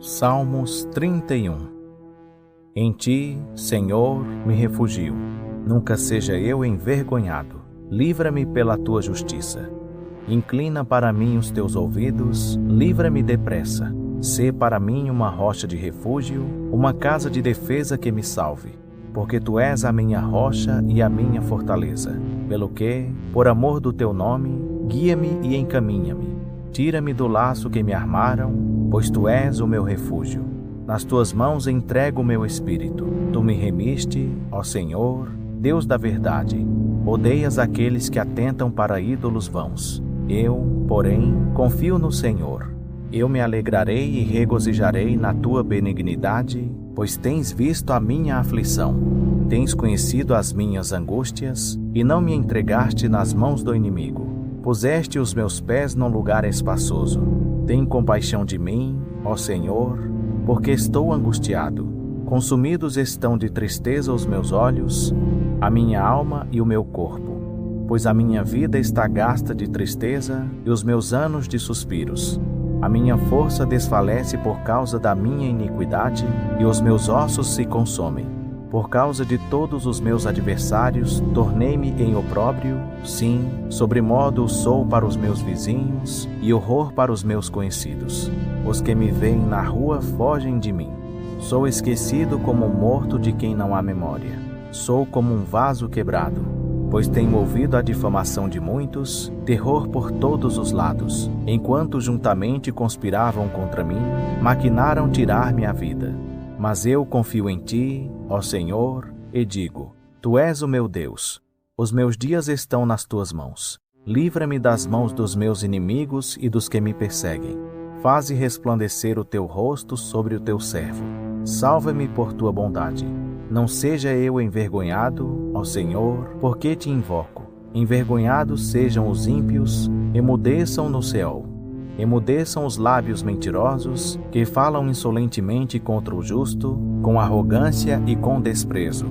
Salmos 31. Em ti, Senhor, me refugio. Nunca seja eu envergonhado. Livra-me pela tua justiça. Inclina para mim os teus ouvidos, livra-me depressa. Sê para mim uma rocha de refúgio, uma casa de defesa que me salve. Porque tu és a minha rocha e a minha fortaleza. Pelo que, por amor do teu nome, guia-me e encaminha-me. Tira-me do laço que me armaram, pois tu és o meu refúgio. Nas tuas mãos entrego o meu espírito. Tu me remiste, ó Senhor, Deus da verdade. Odeias aqueles que atentam para ídolos vãos. Eu, porém, confio no Senhor. Eu me alegrarei e regozijarei na tua benignidade, pois tens visto a minha aflição. Tens conhecido as minhas angústias, e não me entregaste nas mãos do inimigo. Puseste os meus pés num lugar espaçoso. Tem compaixão de mim, ó Senhor, porque estou angustiado. Consumidos estão de tristeza os meus olhos, a minha alma e o meu corpo. Pois a minha vida está gasta de tristeza e os meus anos de suspiros. A minha força desfalece por causa da minha iniquidade e os meus ossos se consomem. Por causa de todos os meus adversários, tornei-me em opróbrio, sim, sobremodo sou para os meus vizinhos e horror para os meus conhecidos. Os que me veem na rua fogem de mim. Sou esquecido como morto de quem não há memória. Sou como um vaso quebrado, pois tenho ouvido a difamação de muitos, terror por todos os lados. Enquanto juntamente conspiravam contra mim, maquinaram tirar-me a vida. Mas eu confio em ti, ó Senhor, e digo: tu és o meu Deus. Os meus dias estão nas tuas mãos. Livra-me das mãos dos meus inimigos e dos que me perseguem. Faze resplandecer o teu rosto sobre o teu servo. Salva-me por tua bondade. Não seja eu envergonhado, ó Senhor, porque te invoco. Envergonhados sejam os ímpios, emudeçam no Seol. Emudeçam os lábios mentirosos, que falam insolentemente contra o justo, com arrogância e com desprezo.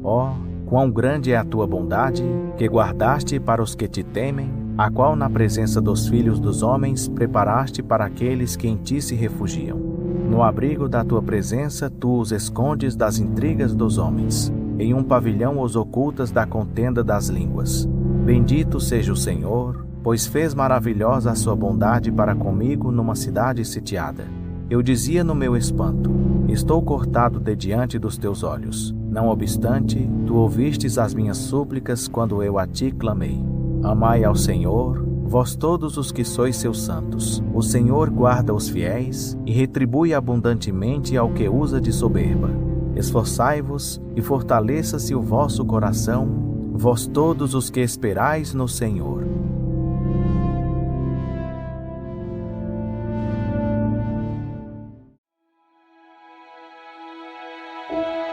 Ó, quão grande é a tua bondade, que guardaste para os que te temem, a qual na presença dos filhos dos homens preparaste para aqueles que em ti se refugiam. No abrigo da tua presença tu os escondes das intrigas dos homens. Em um pavilhão os ocultas da contenda das línguas. Bendito seja o Senhor, pois fez maravilhosa a sua bondade para comigo numa cidade sitiada. Eu dizia no meu espanto: estou cortado de diante dos teus olhos. Não obstante, tu ouvistes as minhas súplicas quando eu a ti clamei. Amai ao Senhor, vós todos os que sois seus santos. O Senhor guarda os fiéis e retribui abundantemente ao que usa de soberba. Esforçai-vos e fortaleça-se o vosso coração, vós todos os que esperais no Senhor.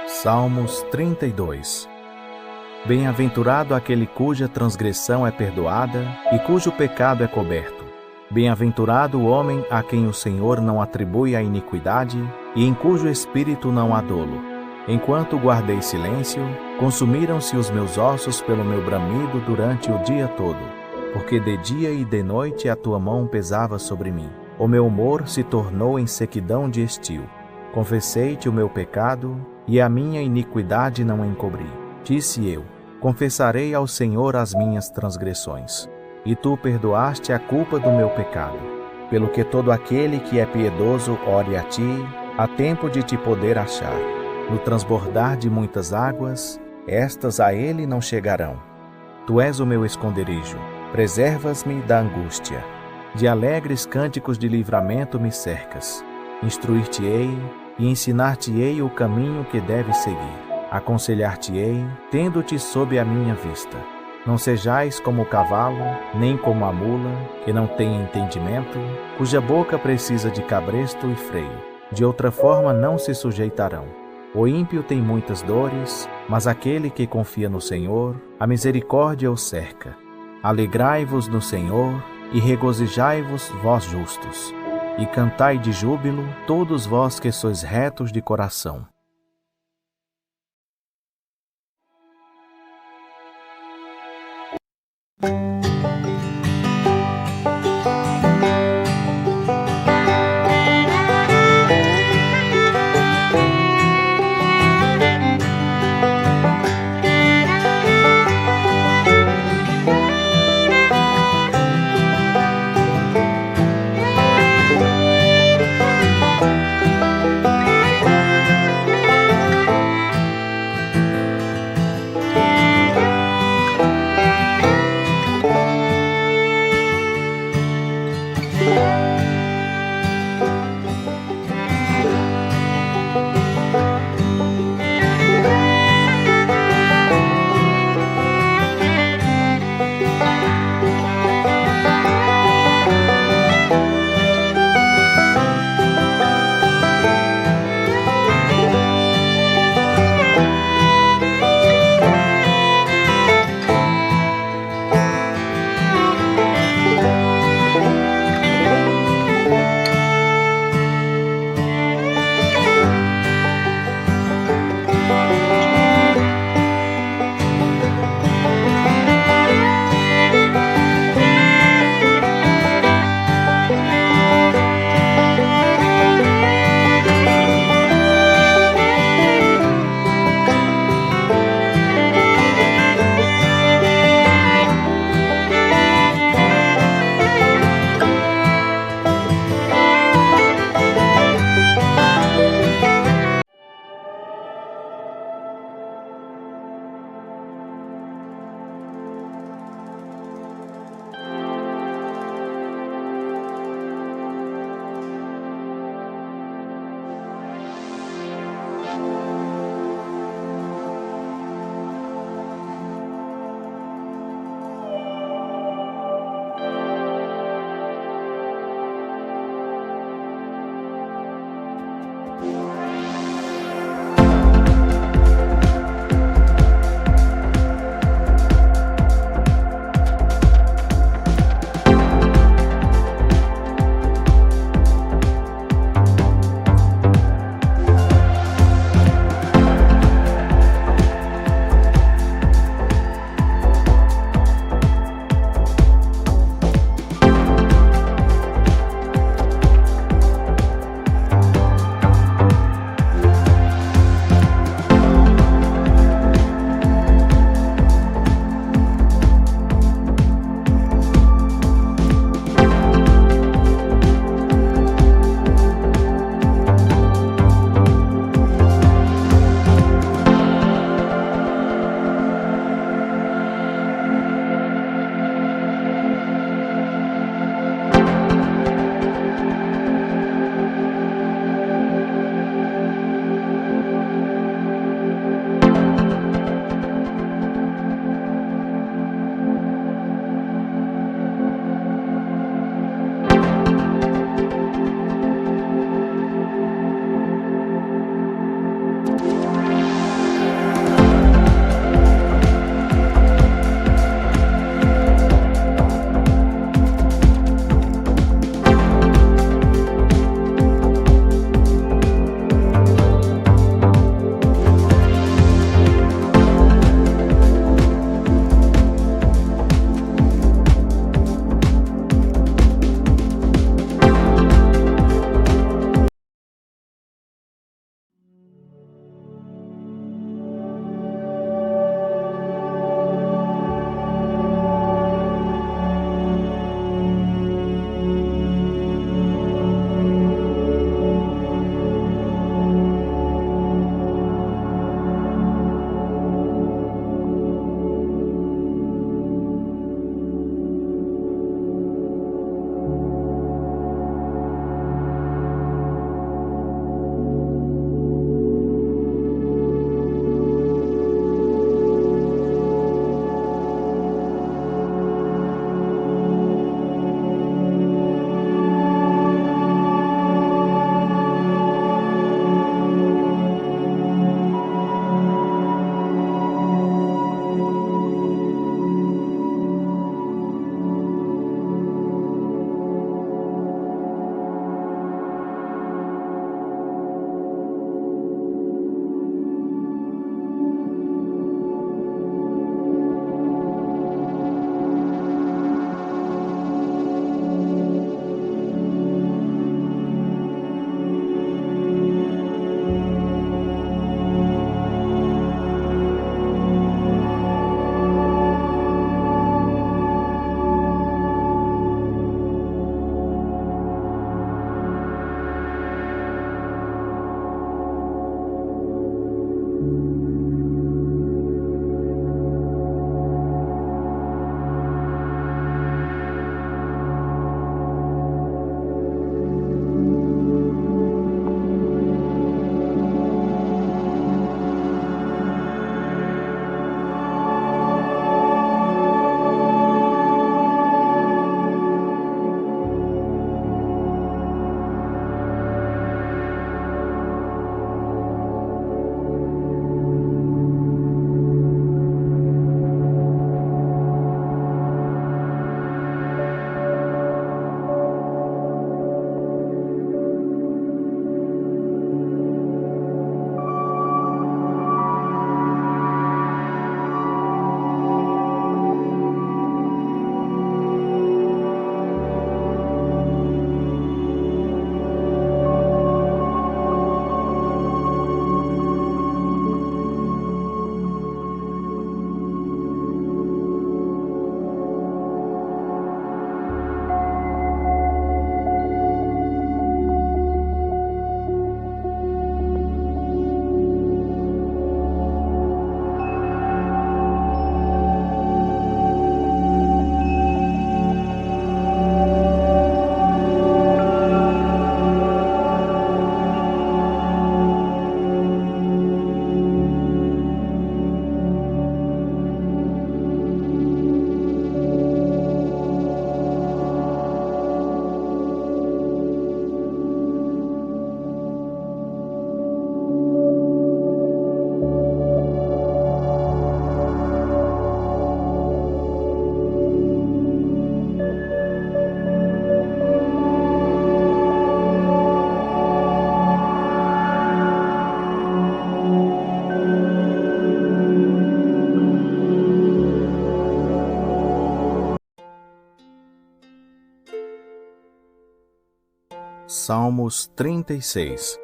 Salmos 32. Bem-aventurado aquele cuja transgressão é perdoada e cujo pecado é coberto. Bem-aventurado o homem a quem o Senhor não atribui a iniquidade e em cujo espírito não há dolo. Enquanto guardei silêncio, consumiram-se os meus ossos pelo meu bramido durante o dia todo, porque de dia e de noite a tua mão pesava sobre mim. O meu humor se tornou em sequidão de estio. Confessei-te o meu pecado, e a minha iniquidade não encobri. Disse eu: confessarei ao Senhor as minhas transgressões. E tu perdoaste a culpa do meu pecado. Pelo que todo aquele que é piedoso ore a ti, há tempo de te poder achar. No transbordar de muitas águas, estas a ele não chegarão. Tu és o meu esconderijo, preservas-me da angústia. De alegres cânticos de livramento me cercas. Instruir-te-ei e ensinar-te-ei o caminho que deves seguir. Aconselhar-te-ei, tendo-te sob a minha vista. Não sejais como o cavalo, nem como a mula, que não tem entendimento, cuja boca precisa de cabresto e freio. De outra forma não se sujeitarão. O ímpio tem muitas dores, mas aquele que confia no Senhor, a misericórdia o cerca. Alegrai-vos no Senhor e regozijai-vos, vós justos. E cantai de júbilo, todos vós que sois retos de coração. Salmos 36.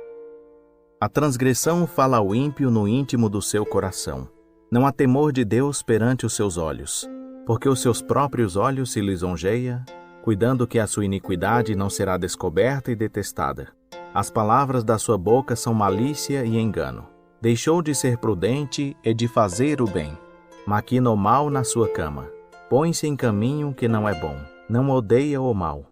A transgressão fala ao ímpio no íntimo do seu coração. Não há temor de Deus perante os seus olhos, porque os seus próprios olhos se lisonjeia, cuidando que a sua iniquidade não será descoberta e detestada. As palavras da sua boca são malícia e engano. Deixou de ser prudente e de fazer o bem. Maquina o mal na sua cama. Põe-se em caminho que não é bom. Não odeia o mal.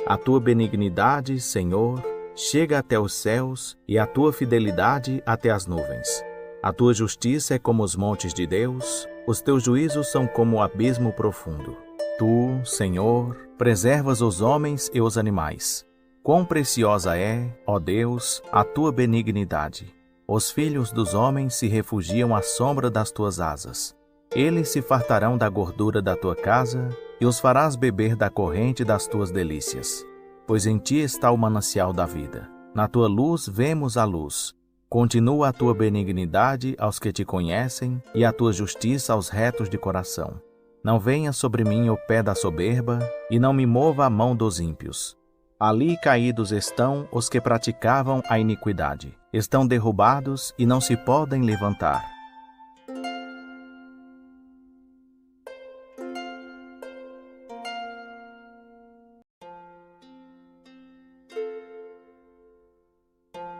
A tua benignidade, Senhor, chega até os céus e a tua fidelidade até as nuvens. A tua justiça é como os montes de Deus, os teus juízos são como o abismo profundo. Tu, Senhor, preservas os homens e os animais. Quão preciosa é, ó Deus, a tua benignidade. Os filhos dos homens se refugiam à sombra das tuas asas. Eles se fartarão da gordura da tua casa e os farás beber da corrente das tuas delícias. Pois em ti está o manancial da vida. Na tua luz vemos a luz. Continua a tua benignidade aos que te conhecem e a tua justiça aos retos de coração. Não venha sobre mim o pé da soberba e não me mova a mão dos ímpios. Ali caídos estão os que praticavam a iniquidade. Estão derrubados e não se podem levantar.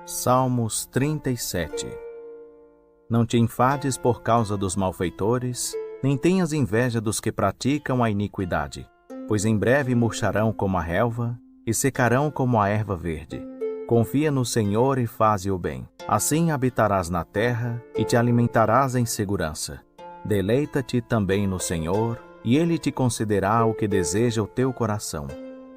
Salmos 37. Não te enfades por causa dos malfeitores, nem tenhas inveja dos que praticam a iniquidade, pois em breve murcharão como a relva e secarão como a erva verde. Confia no Senhor e faze o bem. Assim habitarás na terra e te alimentarás em segurança. Deleita-te também no Senhor, e Ele te concederá o que deseja o teu coração.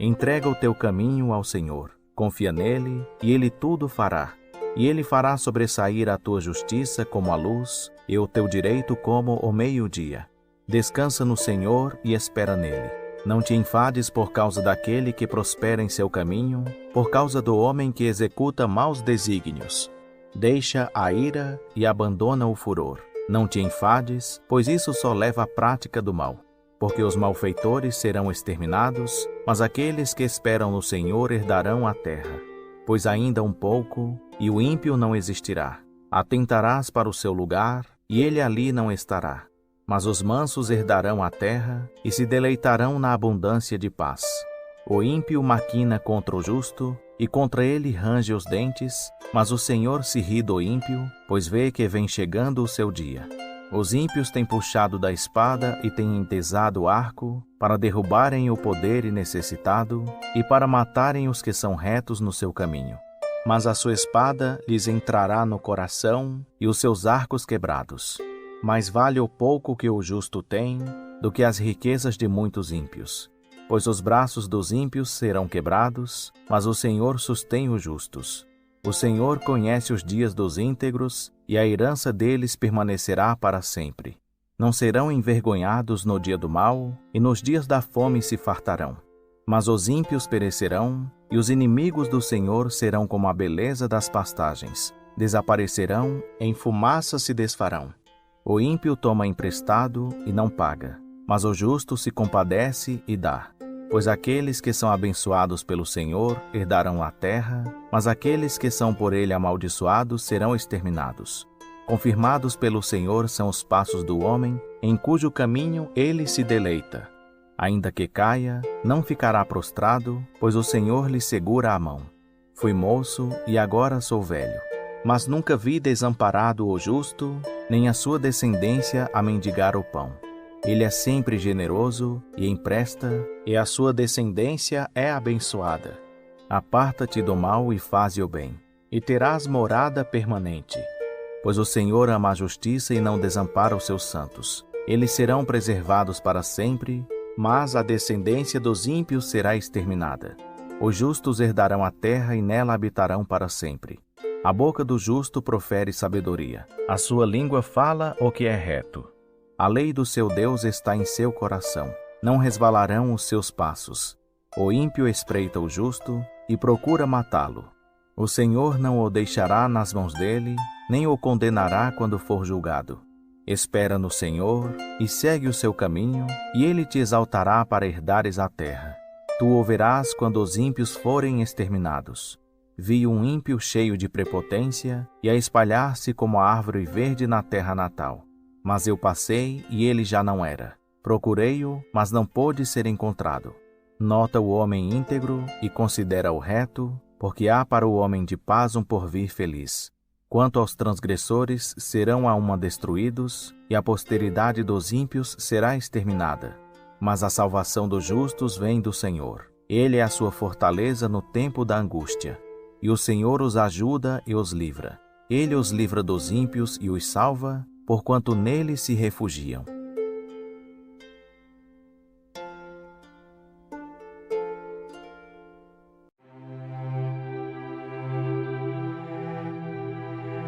Entrega o teu caminho ao Senhor. Confia nele, e ele tudo fará. E ele fará sobressair a tua justiça como a luz, e o teu direito como o meio-dia. Descansa no Senhor e espera nele. Não te enfades por causa daquele que prospera em seu caminho, por causa do homem que executa maus desígnios. Deixa a ira e abandona o furor. Não te enfades, pois isso só leva à prática do mal. Porque os malfeitores serão exterminados, mas aqueles que esperam no Senhor herdarão a terra. Pois ainda um pouco, e o ímpio não existirá. Atentarás para o seu lugar, e ele ali não estará. Mas os mansos herdarão a terra, e se deleitarão na abundância de paz. O ímpio maquina contra o justo, e contra ele range os dentes, mas o Senhor se ri do ímpio, pois vê que vem chegando o seu dia. Os ímpios têm puxado da espada e têm entesado o arco para derrubarem o poder e necessitado e para matarem os que são retos no seu caminho. Mas a sua espada lhes entrará no coração e os seus arcos quebrados. Mais vale o pouco que o justo tem do que as riquezas de muitos ímpios. Pois os braços dos ímpios serão quebrados, mas o Senhor sustém os justos. O Senhor conhece os dias dos íntegros, e a herança deles permanecerá para sempre. Não serão envergonhados no dia do mal, e nos dias da fome se fartarão. Mas os ímpios perecerão, e os inimigos do Senhor serão como a beleza das pastagens. Desaparecerão, em fumaça se desfarão. O ímpio toma emprestado e não paga, mas o justo se compadece e dá. Pois aqueles que são abençoados pelo Senhor herdarão a terra, mas aqueles que são por ele amaldiçoados serão exterminados. Confirmados pelo Senhor são os passos do homem, em cujo caminho ele se deleita. Ainda que caia, não ficará prostrado, pois o Senhor lhe segura a mão. Fui moço e agora sou velho, mas nunca vi desamparado o justo, nem a sua descendência a mendigar o pão. Ele é sempre generoso e empresta, e a sua descendência é abençoada. Aparta-te do mal e faze o bem, e terás morada permanente. Pois o Senhor ama a justiça e não desampara os seus santos. Eles serão preservados para sempre, mas a descendência dos ímpios será exterminada. Os justos herdarão a terra e nela habitarão para sempre. A boca do justo profere sabedoria. A sua língua fala o que é reto. A lei do seu Deus está em seu coração. Não resvalarão os seus passos. O ímpio espreita o justo e procura matá-lo. O Senhor não o deixará nas mãos dele, nem o condenará quando for julgado. Espera no Senhor e segue o seu caminho, e ele te exaltará para herdares a terra. Tu o verás quando os ímpios forem exterminados. Vi um ímpio cheio de prepotência e a espalhar-se como a árvore verde na terra natal. Mas eu passei e ele já não era. Procurei-o, mas não pôde ser encontrado. Nota o homem íntegro e considera-o reto, porque há para o homem de paz um porvir feliz. Quanto aos transgressores, serão a uma destruídos, e a posteridade dos ímpios será exterminada. Mas a salvação dos justos vem do Senhor. Ele é a sua fortaleza no tempo da angústia. E o Senhor os ajuda e os livra. Ele os livra dos ímpios e os salva, porquanto nele se refugiam.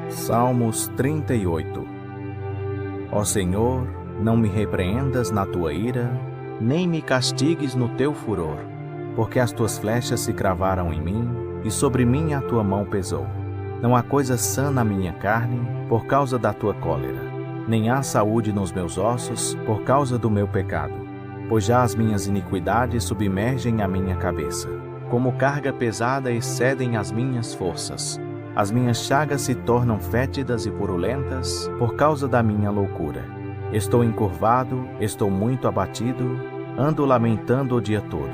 Salmos 38. Ó Senhor, não me repreendas na tua ira, nem me castigues no teu furor, porque as tuas flechas se cravaram em mim, e sobre mim a tua mão pesou. Não há coisa sã na minha carne, por causa da tua cólera, nem há saúde nos meus ossos, por causa do meu pecado. Pois já as minhas iniquidades submergem a minha cabeça, como carga pesada excedem as minhas forças. As minhas chagas se tornam fétidas e purulentas por causa da minha loucura. Estou encurvado, estou muito abatido, ando lamentando o dia todo,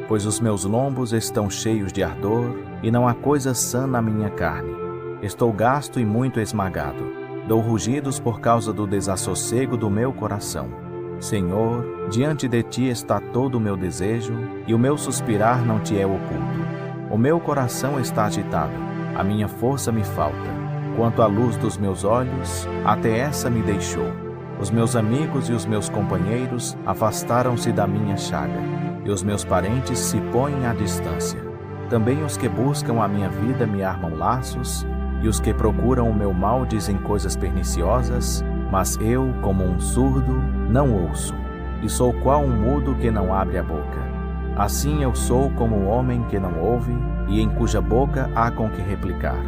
pois os meus lombos estão cheios de ardor e não há coisa sã na minha carne. Estou gasto e muito esmagado. Dou rugidos por causa do desassossego do meu coração. Senhor, diante de ti está todo o meu desejo e o meu suspirar não te é oculto. O meu coração está agitado. A minha força me falta. Quanto à luz dos meus olhos, até essa me deixou. Os meus amigos e os meus companheiros afastaram-se da minha chaga, e os meus parentes se põem à distância. Também os que buscam a minha vida me armam laços, e os que procuram o meu mal dizem coisas perniciosas, mas eu, como um surdo, não ouço, e sou qual um mudo que não abre a boca. Assim eu sou como um homem que não ouve, e em cuja boca há com que replicar.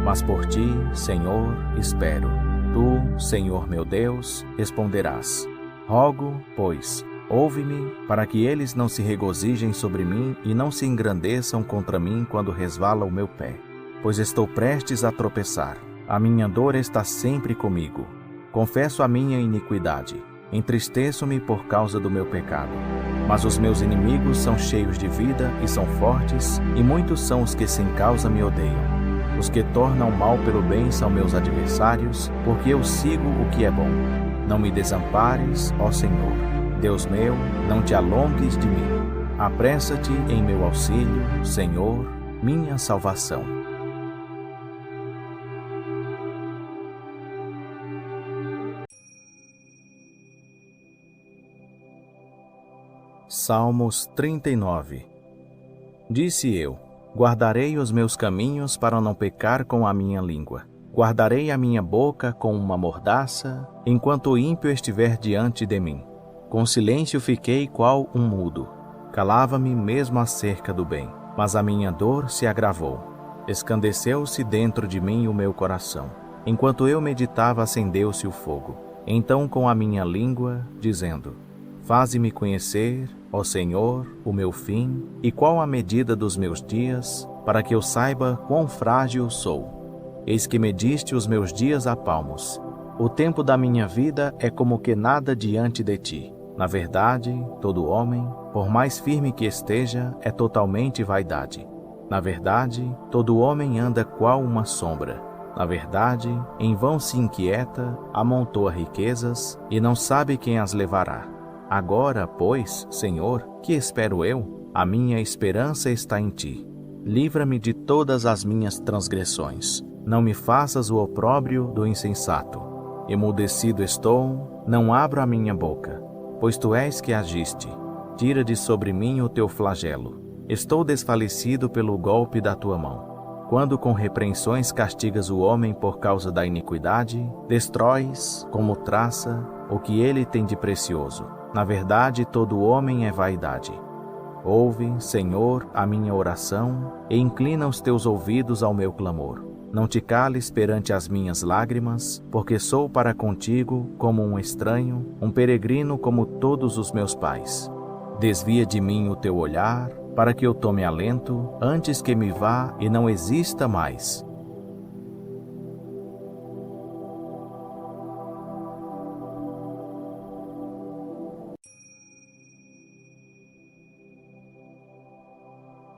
Mas por ti, Senhor, espero. Tu, Senhor meu Deus, responderás. Rogo, pois, ouve-me, para que eles não se regozijem sobre mim e não se engrandeçam contra mim quando resvala o meu pé. Pois estou prestes a tropeçar. A minha dor está sempre comigo. Confesso a minha iniquidade. Entristeço-me por causa do meu pecado. Mas os meus inimigos são cheios de vida e são fortes, e muitos são os que sem causa me odeiam. Os que tornam mal pelo bem são meus adversários, porque eu sigo o que é bom. Não me desampares, ó Senhor. Deus meu, não te alongues de mim. Apressa-te em meu auxílio, Senhor, minha salvação. Salmos 39. Disse eu: guardarei os meus caminhos para não pecar com a minha língua. Guardarei a minha boca com uma mordaça, enquanto o ímpio estiver diante de mim. Com silêncio fiquei qual um mudo. Calava-me mesmo acerca do bem, mas a minha dor se agravou. Escandeceu-se dentro de mim o meu coração. Enquanto eu meditava, acendeu-se o fogo. Então com a minha língua, dizendo: faze-me conhecer, ó Senhor, o meu fim, e qual a medida dos meus dias, para que eu saiba quão frágil sou. Eis que mediste os meus dias a palmos. O tempo da minha vida é como que nada diante de ti. Na verdade, todo homem, por mais firme que esteja, é totalmente vaidade. Na verdade, todo homem anda qual uma sombra. Na verdade, em vão se inquieta, amontoa riquezas, e não sabe quem as levará. Agora, pois, Senhor, que espero eu? A minha esperança está em ti. Livra-me de todas as minhas transgressões. Não me faças o opróbrio do insensato. Emudecido estou, não abro a minha boca, pois tu és que agiste. Tira de sobre mim o teu flagelo. Estou desfalecido pelo golpe da tua mão. Quando com repreensões castigas o homem por causa da iniquidade, destróis, como traça, o que ele tem de precioso. Na verdade, todo homem é vaidade. Ouve, Senhor, a minha oração, e inclina os teus ouvidos ao meu clamor. Não te cales perante as minhas lágrimas, porque sou para contigo como um estranho, um peregrino como todos os meus pais. Desvia de mim o teu olhar, para que eu tome alento antes que me vá e não exista mais.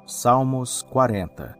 Salmos 40.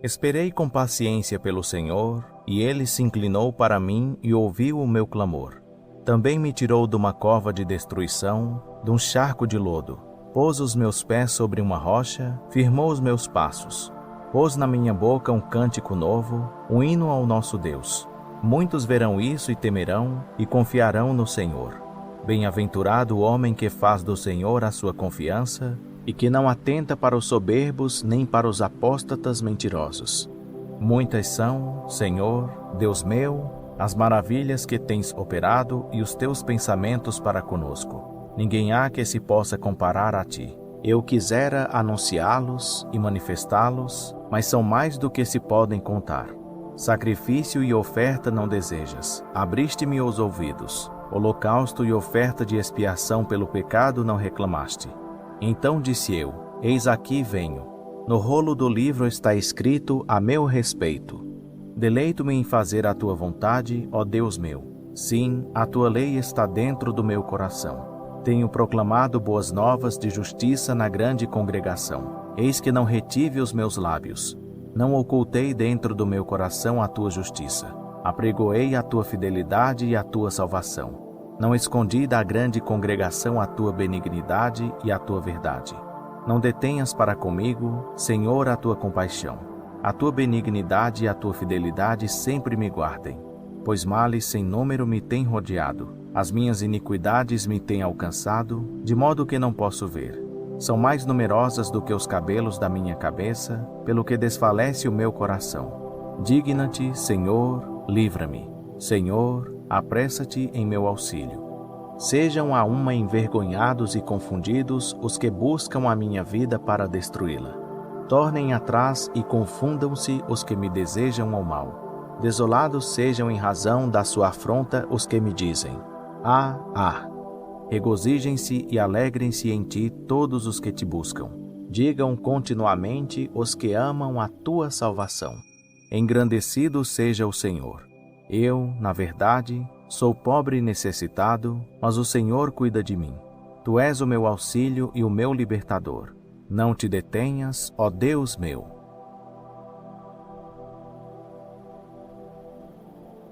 Esperei com paciência pelo Senhor, e Ele se inclinou para mim e ouviu o meu clamor. Também me tirou de uma cova de destruição, de um charco de lodo. Pôs os meus pés sobre uma rocha, firmou os meus passos. Pôs na minha boca um cântico novo, um hino ao nosso Deus. Muitos verão isso e temerão, e confiarão no Senhor. Bem-aventurado o homem que faz do Senhor a sua confiança, e que não atenta para os soberbos nem para os apóstatas mentirosos. Muitas são, Senhor, Deus meu, as maravilhas que tens operado e os teus pensamentos para conosco. Ninguém há que se possa comparar a ti. Eu quisera anunciá-los e manifestá-los, mas são mais do que se podem contar. Sacrifício e oferta não desejas, abriste-me os ouvidos. Holocausto e oferta de expiação pelo pecado não reclamaste. Então disse eu: eis aqui venho. No rolo do livro está escrito a meu respeito. Deleito-me em fazer a tua vontade, ó Deus meu. Sim, a tua lei está dentro do meu coração. Tenho proclamado boas novas de justiça na grande congregação. Eis que não retive os meus lábios. Não ocultei dentro do meu coração a tua justiça. Apregoei a tua fidelidade e a tua salvação. Não escondi da grande congregação a tua benignidade e a tua verdade. Não detenhas para comigo, Senhor, a tua compaixão. A tua benignidade e a tua fidelidade sempre me guardem, pois males sem número me têm rodeado. As minhas iniquidades me têm alcançado, de modo que não posso ver. São mais numerosas do que os cabelos da minha cabeça, pelo que desfalece o meu coração. Digna-te, Senhor, livra-me. Senhor, apressa-te em meu auxílio. Sejam a uma envergonhados e confundidos os que buscam a minha vida para destruí-la. Tornem atrás e confundam-se os que me desejam o mal. Desolados sejam em razão da sua afronta os que me dizem: Ah, ah! Regozijem-se e alegrem-se em ti todos os que te buscam. Digam continuamente os que amam a tua salvação: Engrandecido seja o Senhor. Eu, na verdade, sou pobre e necessitado, mas o Senhor cuida de mim. Tu és o meu auxílio e o meu libertador. Não te detenhas, ó Deus meu.